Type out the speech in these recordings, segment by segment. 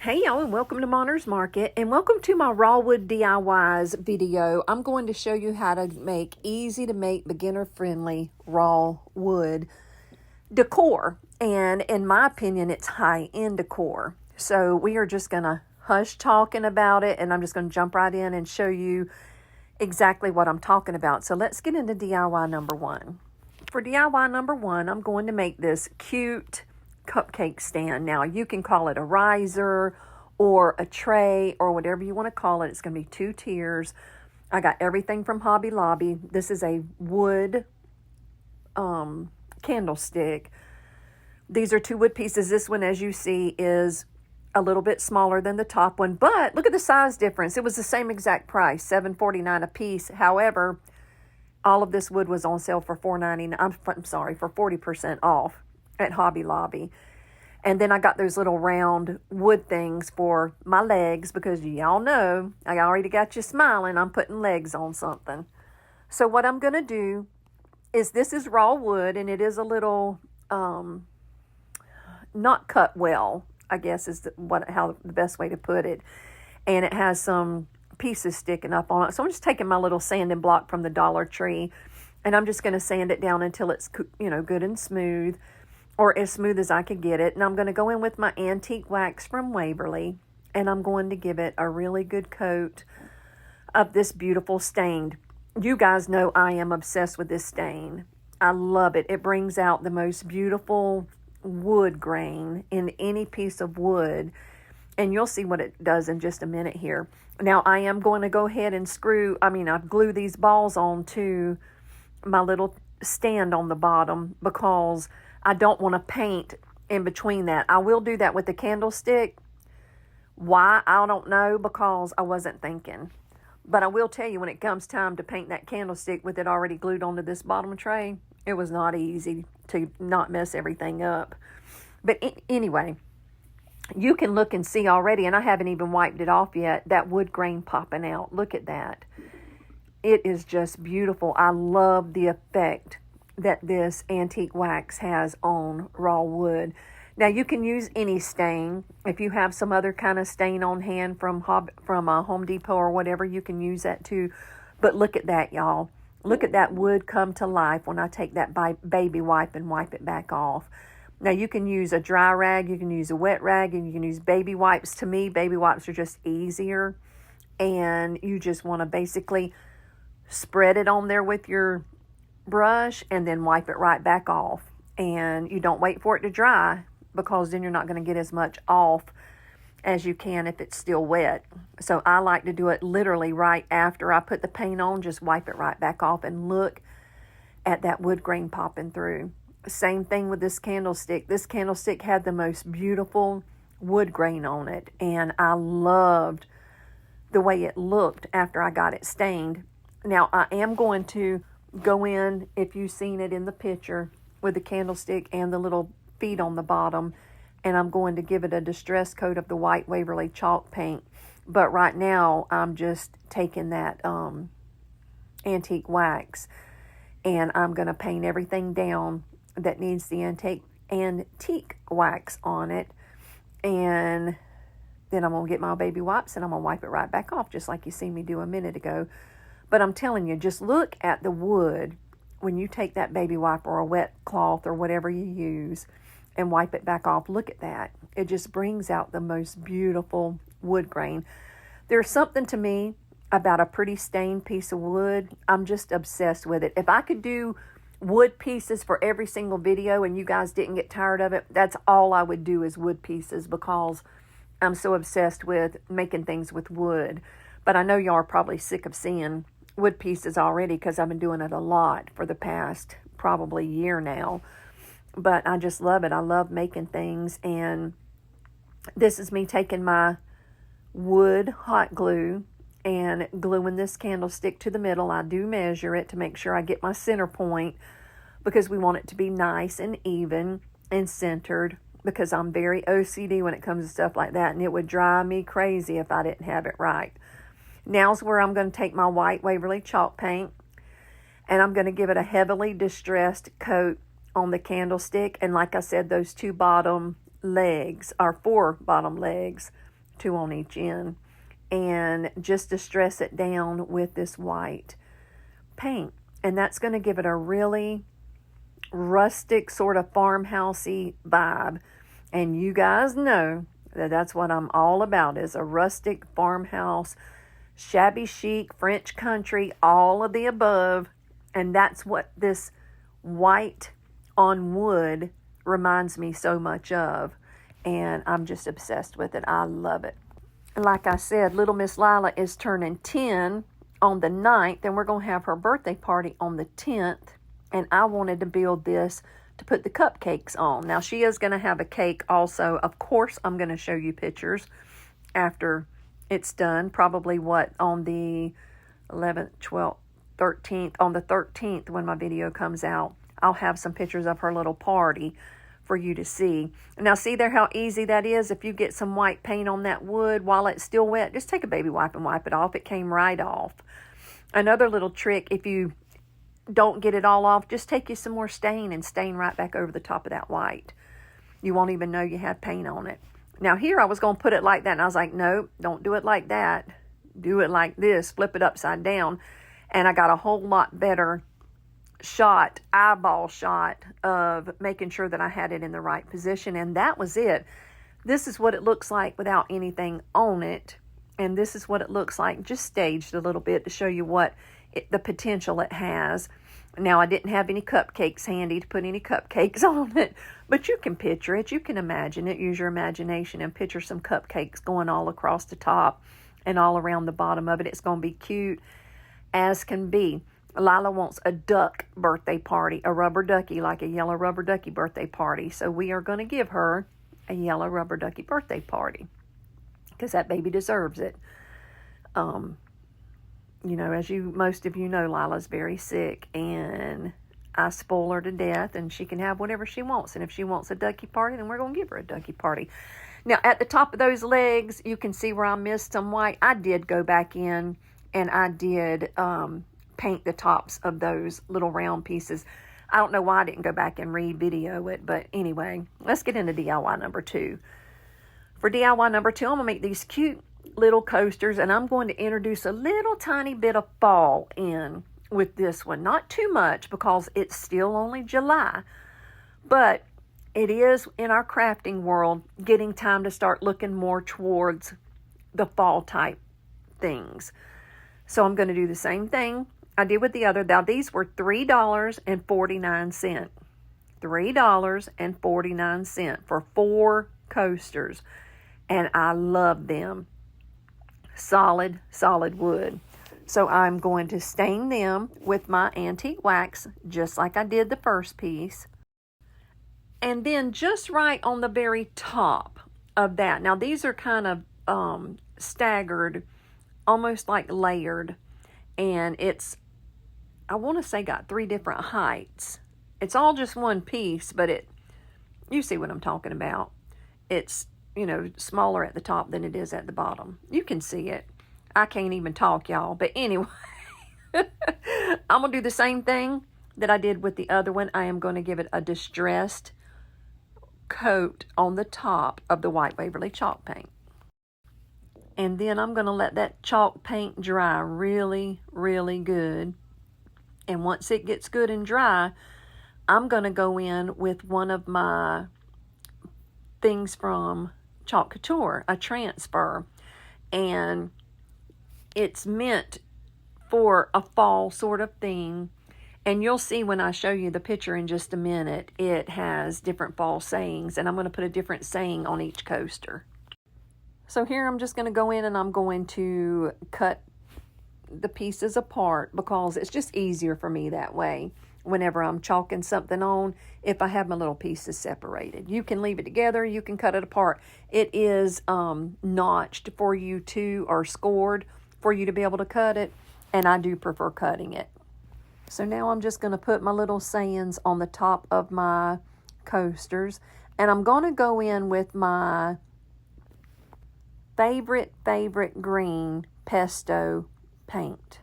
Hey y'all, and welcome to Monner's Market, and welcome to my raw wood DIYs video. I'm going to show you how to make easy to make beginner friendly raw wood decor, and in my opinion it's high-end decor. So we are just gonna hush talking about it, and I'm just gonna jump right in and show you exactly what I'm talking about. So let's get into DIY number one. For DIY number one, I'm going to make this cute cupcake stand. Now you can call it a riser or a tray or whatever you want to call it. It's going to be 2 tiers. I got everything from Hobby Lobby. This is a wood candlestick. These are 2 wood pieces. This one, as you see, is a little bit smaller than the top one, but look at the size difference. It was the same exact price, $7.49 a piece. However, all of this wood was on sale for $4.99. I'm sorry, for 40% off at Hobby Lobby. And then I got those little round wood things for my legs, because y'all know I already got you smiling. I'm putting legs on something. So what I'm going to do is, this is raw wood, and it is a little not cut well, I guess is how the best way to put it. And it has some pieces sticking up on it. So I'm just taking my little sanding block from the Dollar Tree, and I'm just going to sand it down until it's, good and smooth, or as smooth as I could get it. And I'm going to go in with my antique wax from Waverly, and I'm going to give it a really good coat of this beautiful stain. You guys know I am obsessed with this stain. I love it. It brings out the most beautiful wood grain in any piece of wood, and you'll see what it does in just a minute here. Now I am going to go ahead and I've glued these balls on to my little stand on the bottom, because I don't want to paint in between that. I will do that with the candlestick. Why? I don't know, because I wasn't thinking. But I will tell you, when it comes time to paint that candlestick with it already glued onto this bottom tray, it was not easy to not mess everything up. But anyway, you can look and see already, and I haven't even wiped it off yet, that wood grain popping out. Look at that. It is just beautiful. I love the effect that this antique wax has on raw wood. Now you can use any stain. If you have some other kind of stain on hand from Home Depot or whatever, you can use that too. But look at that, y'all. Look at that wood come to life when I take that baby wipe and wipe it back off. Now you can use a dry rag, you can use a wet rag, and you can use baby wipes. To me, baby wipes are just easier. And you just want to basically spread it on there with your brush and then wipe it right back off. And you don't wait for it to dry, because then you're not going to get as much off as you can if it's still wet. So I like to do it literally right after I put the paint on, just wipe it right back off, and look at that wood grain popping through. Same thing with this candlestick. This candlestick had the most beautiful wood grain on it, and I loved the way it looked after I got it stained. Now I am going to go in, if you've seen it in the picture, with the candlestick and the little feet on the bottom, and I'm going to give it a distress coat of the white Waverly chalk paint. But right now I'm just taking that antique wax, and I'm going to paint everything down that needs the antique wax on it. And then I'm going to get my baby wipes, and I'm going to wipe it right back off, just like you seen me do a minute ago. But I'm telling you, just look at the wood when you take that baby wipe or a wet cloth or whatever you use and wipe it back off. Look at that. It just brings out the most beautiful wood grain. There's something to me about a pretty stained piece of wood. I'm just obsessed with it. If I could do wood pieces for every single video and you guys didn't get tired of it, that's all I would do, is wood pieces, because I'm so obsessed with making things with wood. But I know y'all are probably sick of seeing wood pieces already, because I've been doing it a lot for the past probably year now. But I just love it. I love making things. And this is me taking my wood hot glue and gluing this candlestick to the middle. I do measure it to make sure I get my center point, because we want it to be nice and even and centered, because I'm very OCD when it comes to stuff like that, and it would drive me crazy if I didn't have it right. Now's where I'm going to take my white Waverly chalk paint, and I'm going to give it a heavily distressed coat on the candlestick. And like I said, those 2 bottom legs, or 4 bottom legs, two on each end, and just distress it down with this white paint. And that's going to give it a really rustic sort of farmhousey vibe. And you guys know that that's what I'm all about, is a rustic farmhouse, shabby chic, French country, all of the above. And that's what this white on wood reminds me so much of. And I'm just obsessed with it. I love it. Like I said, little Miss Lila is turning 10 on the 9th, and we're going to have her birthday party on the 10th. And I wanted to build this to put the cupcakes on. Now, she is going to have a cake also. Of course, I'm going to show you pictures after it's done. Probably on the 11th, 12th, 13th. On the 13th, when my video comes out, I'll have some pictures of her little party for you to see. Now, see there how easy that is? If you get some white paint on that wood while it's still wet, just take a baby wipe and wipe it off. It came right off. Another little trick, if you don't get it all off, just take you some more stain and stain right back over the top of that white. You won't even know you have paint on it. Now here I was going to put it like that, and I was like, no, don't do it like that. Do it like this, flip it upside down. And I got a whole lot better eyeball shot of making sure that I had it in the right position. And that was it. This is what it looks like without anything on it. And this is what it looks like just staged a little bit to show you the potential it has. Now, I didn't have any cupcakes handy to put any cupcakes on it, but you can picture it. You can imagine it. Use your imagination and picture some cupcakes going all across the top and all around the bottom of it. It's going to be cute as can be. Lila wants a duck birthday party, a rubber ducky, like a yellow rubber ducky birthday party. So we are going to give her a yellow rubber ducky birthday party because that baby deserves it. As most of you know, Lila's very sick, and I spoil her to death, and she can have whatever she wants. And if she wants a ducky party, then we're going to give her a ducky party. Now, at the top of those legs, you can see where I missed some white. I did go back in, and I did paint the tops of those little round pieces. I don't know why I didn't go back and re-video it, but anyway, let's get into DIY number 2. For DIY number 2, I'm going to make these cute little coasters, and I'm going to introduce a little tiny bit of fall in with this one. Not too much because it's still only July, but it is in our crafting world getting time to start looking more towards the fall type things. So I'm going to do the same thing I did with the other. Now these were $3.49. $3.49 for 4 coasters, and I love them. Solid wood. So I'm going to stain them with my antique wax, just like I did the first piece. And then just right on the very top of that. Now these are kind of staggered, almost like layered. And it's, I want to say, got 3 different heights. It's all just one piece, but you see what I'm talking about. It's, smaller at the top than it is at the bottom. You can see it. I can't even talk, y'all. But anyway, I'm going to do the same thing that I did with the other one. I am going to give it a distressed coat on the top of the white Waverly chalk paint. And then I'm going to let that chalk paint dry really, really good. And once it gets good and dry, I'm going to go in with one of my things from Chalk Couture, a transfer, and it's meant for a fall sort of thing. And you'll see when I show you the picture in just a minute, it has different fall sayings, and I'm going to put a different saying on each coaster. So here I'm just going to go in and I'm going to cut the pieces apart because it's just easier for me that way. Whenever I'm chalking something on, if I have my little pieces separated. You can leave it together, you can cut it apart. It is notched for you to, or scored for you to be able to cut it, and I do prefer cutting it. So now I'm just going to put my little sayings on the top of my coasters, and I'm going to go in with my favorite green pesto paint.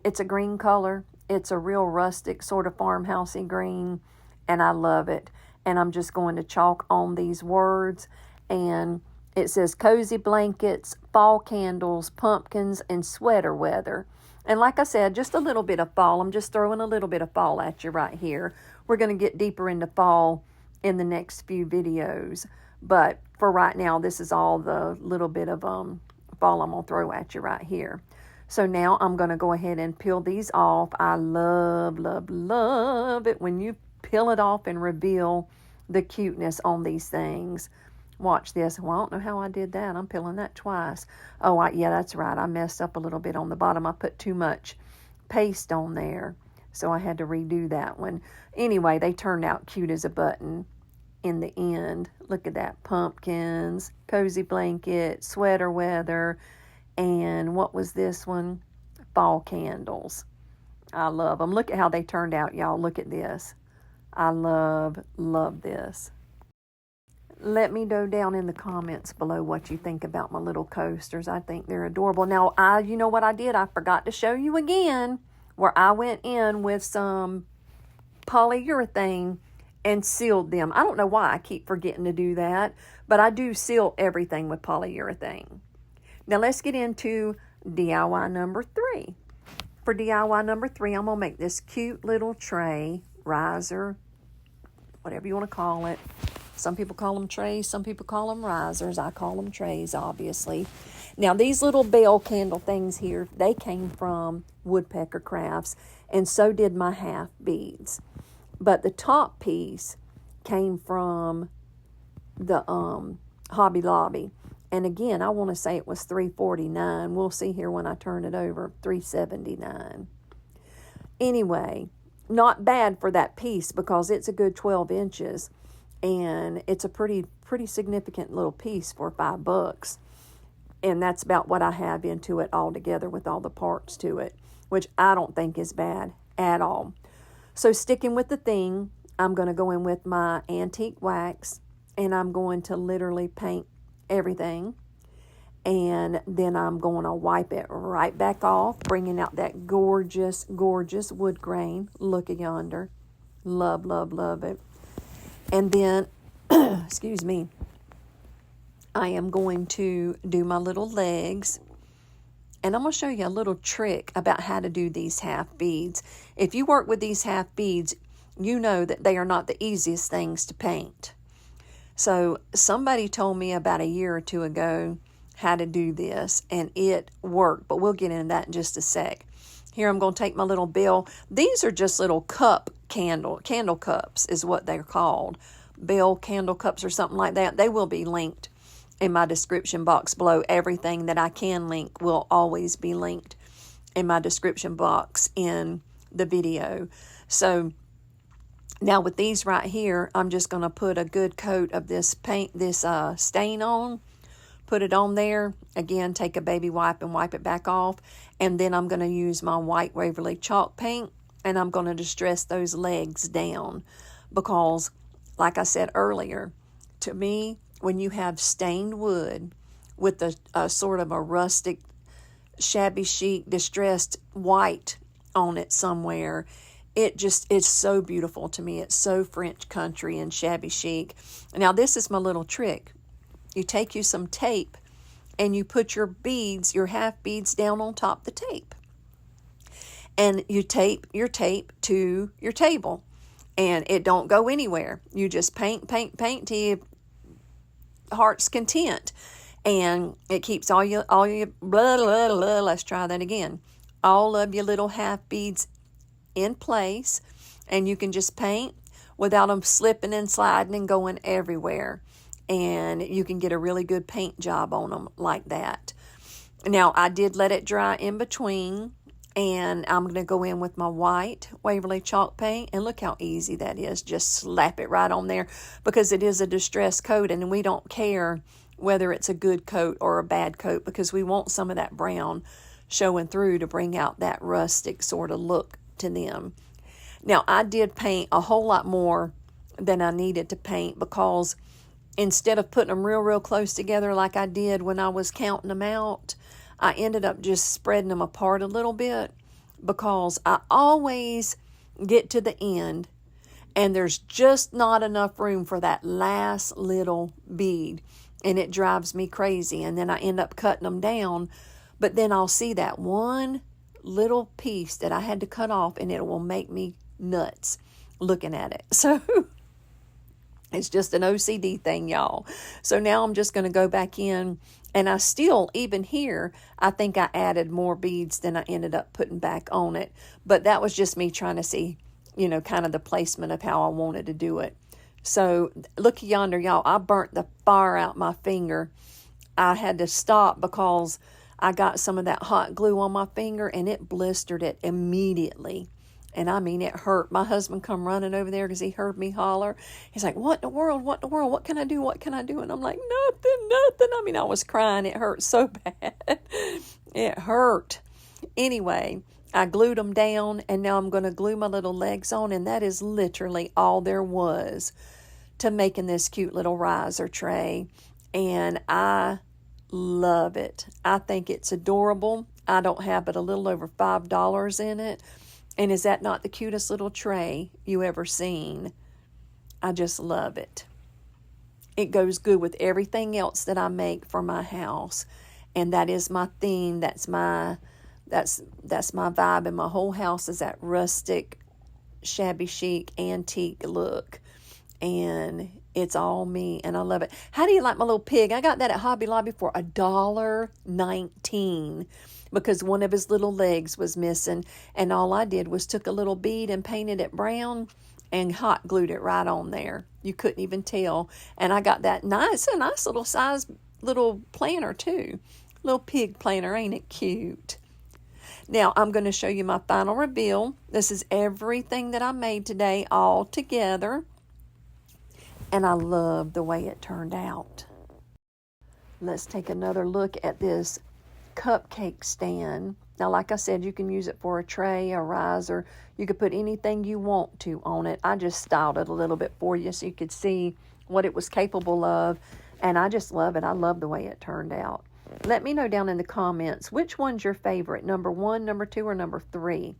It's a green color. It's a real rustic sort of farmhousey green, and I love it. And I'm just going to chalk on these words, and It says cozy blankets, fall candles, pumpkins, and sweater weather. And like I said, just a little bit of fall. I'm just throwing a little bit of fall at you right here. We're going to get deeper into fall in the next few videos. But for right now, this is all the little bit of fall I'm going to throw at you right here. So now I'm going to go ahead and peel these off. I love, love, love it when you peel it off and reveal the cuteness on these things. Watch this. Well, I don't know how I did that. I'm peeling that twice. Oh, yeah, that's right. I messed up a little bit on the bottom. I put too much paste on there, so I had to redo that one. Anyway, they turned out cute as a button in the end. Look at that. Pumpkins, cozy blanket, sweater weather, and what was this one? Fall candles. I love them. Look at how they turned out, y'all. Look at this. I love, love this. Let me know down in the comments below what you think about my little coasters. I think they're adorable. Now, you know what I did? I forgot to show you again where I went in with some polyurethane and sealed them. I don't know why I keep forgetting to do that, but I do seal everything with polyurethane. Now, let's get into DIY number 3. For DIY number 3, I'm going to make this cute little tray, riser, whatever you want to call it. Some people call them trays, some people call them risers. I call them trays, obviously. Now, these little bell candle things here, they came from Woodpecker Crafts, and so did my half beads. But the top piece came from the Hobby Lobby. And again, I want to say it was $3.49. We'll see here when I turn it over, $3.79. Anyway, not bad for that piece because it's a good 12 inches. And it's a pretty significant little piece for $5. And that's about what I have into it all together with all the parts to it, which I don't think is bad at all. So sticking with the theme, I'm going to go in with my antique wax, and I'm going to literally paint everything. And then I'm going to wipe it right back off, bringing out that gorgeous, gorgeous wood grain. Look at yonder. Love, love, love it. And then, excuse me, I am going to do my little legs. And I'm going to show you a little trick about how to do these half beads. If you work with these half beads, you know that they are not the easiest things to paint. So somebody told me about a year or two ago how to do this, and it worked. But we'll get into that in just a sec. Here I'm going to take my little bell. These are just little candle cups is what they're called. Bell candle cups or something like that. They will be linked in my description box below. Everything that I can link will always be linked in my description box in the video. So now with these right here, I'm just going to put a good coat of this paint, this stain on. Put it on there. Again, take a baby wipe and wipe it back off. And then I'm going to use my white Waverly chalk paint, and I'm going to distress those legs down. Because, like I said earlier, to me, when you have stained wood with a sort of a rustic, shabby chic, distressed white on it somewhere, it's so beautiful to me. It's so French country and shabby chic. Now, this is my little trick. You take you some tape and you put your beads, your half beads down on top of the tape. And you tape your tape to your table. And it don't go anywhere. You just paint to your heart's content. And it keeps all your let's try that again. All of your little half beads in place. And you can just paint without them slipping and sliding and going everywhere. And you can get a really good paint job on them like that. Now, I did let it dry in between, and I'm going to go in with my white Waverly chalk paint, and look how easy that is. Just slap it right on there because it is a distress coat, and we don't care whether it's a good coat or a bad coat because we want some of that brown showing through to bring out that rustic sort of look to them. Now, I did paint a whole lot more than I needed to paint because instead of putting them real close together like I did when I was counting them out, I ended up just spreading them apart a little bit because I always get to the end and there's just not enough room for that last little bead. and it drives me crazy. And then I end up cutting them down, but then I'll see that one little piece that I had to cut off, and it will make me nuts looking at it. So it's just an OCD thing, y'all. So now I'm just going to go back in, and I still, even here, I think I added more beads than I ended up putting back on it. But that was just me trying to see, kind of the placement of how I wanted to do it. So look yonder, y'all. I burnt the fire out my finger. I had to stop because I got some of that hot glue on my finger, and it blistered it immediately. And I mean, it hurt. My husband come running over there because he heard me holler. He's like, what in the world? What in the world? What can I do? What can I do? And I'm like, nothing. I mean, I was crying. It hurt so bad. It hurt. Anyway, I glued them down, and now I'm going to glue my little legs on, and that is literally all there was to making this cute little riser tray. And I love it. I think it's adorable. I don't have but a little over $5 in it. And is that not the cutest little tray you ever seen? I just love it. It goes good with everything else that I make for my house. And that is my theme. That's my vibe. And my whole house is that rustic, shabby chic, antique look. And it's all me, and I love it. How do you like my little pig? I got that at Hobby Lobby for $1.19 because one of his little legs was missing, and all I did was took a little bead and painted it brown and hot glued it right on there. You couldn't even tell. And I got that a nice little size little planter too. Little pig planter, ain't it cute? Now I'm going to show you my final reveal. This is everything that I made today all together. And I love the way it turned out. Let's take another look at this cupcake stand. Now, like I said, you can use it for a tray, a riser. You could put anything you want to on it. I just styled it a little bit for you so you could see what it was capable of. And I just love it. I love the way it turned out. Let me know down in the comments, which one's your favorite? Number 1, number 2, or number 3?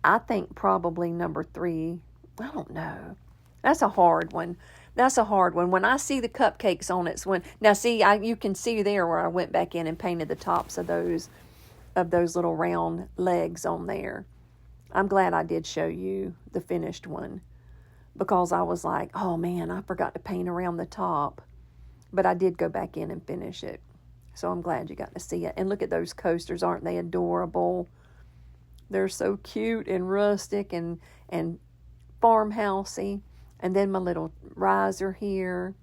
I think probably number 3. I don't know. That's a hard one. When I see the cupcakes on it, you can see there where I went back in and painted the tops of those little round legs on there. I'm glad I did show you the finished one because I was like, oh man, I forgot to paint around the top. But I did go back in and finish it. So I'm glad you got to see it. And look at those coasters. Aren't they adorable? They're so cute and rustic and farmhousey. And then my little riser here.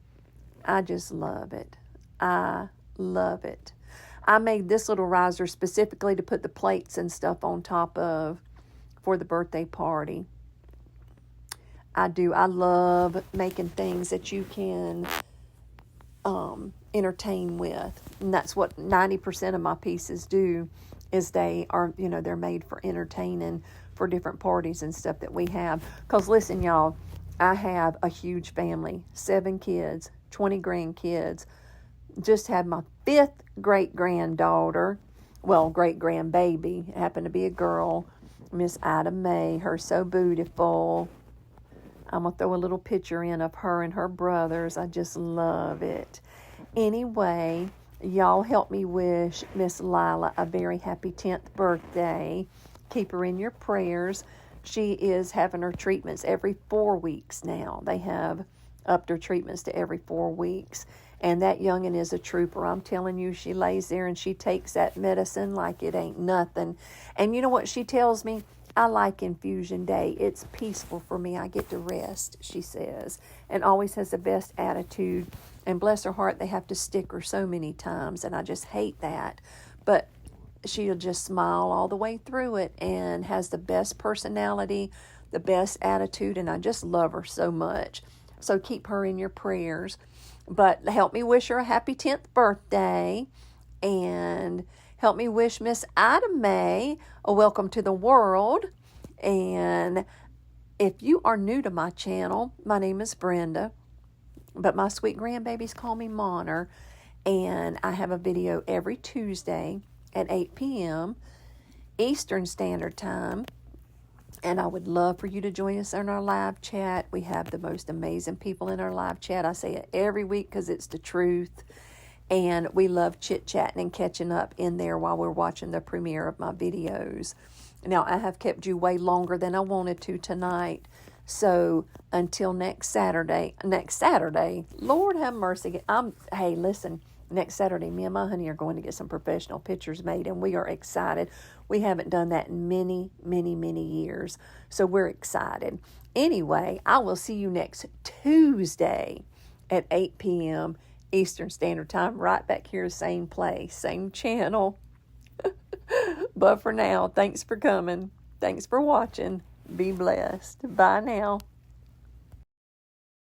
I just love it. I love it. I made this little riser specifically to put the plates and stuff on top of for the birthday party. I do. I love making things that you can entertain with. And that's what 90% of my pieces do, is they are, they're made for entertaining for different parties and stuff that we have. Because listen, y'all, I have a huge family, 7 kids, 20 grandkids. Just had my 5th great-granddaughter, great-grandbaby. It happened to be a girl, Miss Ida Mae. Her so beautiful. I'm going to throw a little picture in of her and her brothers. I just love it. Anyway, y'all help me wish Miss Lila a very happy 10th birthday. Keep her in your prayers. She is having her treatments every 4 weeks now. They have upped her treatments to every 4 weeks. And that youngin' is a trooper. I'm telling you, she lays there and she takes that medicine like it ain't nothing. And you know what she tells me? I like infusion day. It's peaceful for me. I get to rest, she says. And always has the best attitude. And bless her heart, they have to stick her so many times. And I just hate that. But she'll just smile all the way through it and has the best personality, the best attitude, and I just love her so much. So keep her in your prayers. But help me wish her a happy 10th birthday, and help me wish Miss Ida Mae a welcome to the world. And if you are new to my channel, my name is Brenda, but my sweet grandbabies call me Monner, and I have a video every Tuesday at 8 p.m. Eastern Standard Time. And I would love for you to join us in our live chat. We have the most amazing people in our live chat. I say it every week because it's the truth. And we love chit-chatting and catching up in there while we're watching the premiere of my videos. Now, I have kept you way longer than I wanted to tonight. So until next Saturday, Lord have mercy. Hey, listen, next Saturday, me and my honey are going to get some professional pictures made, and we are excited. We haven't done that in many, many, many years. So we're excited. Anyway, I will see you next Tuesday at 8 p.m. Eastern Standard Time, right back here, same place, same channel. But for now, thanks for coming. Thanks for watching. Be blessed. Bye now.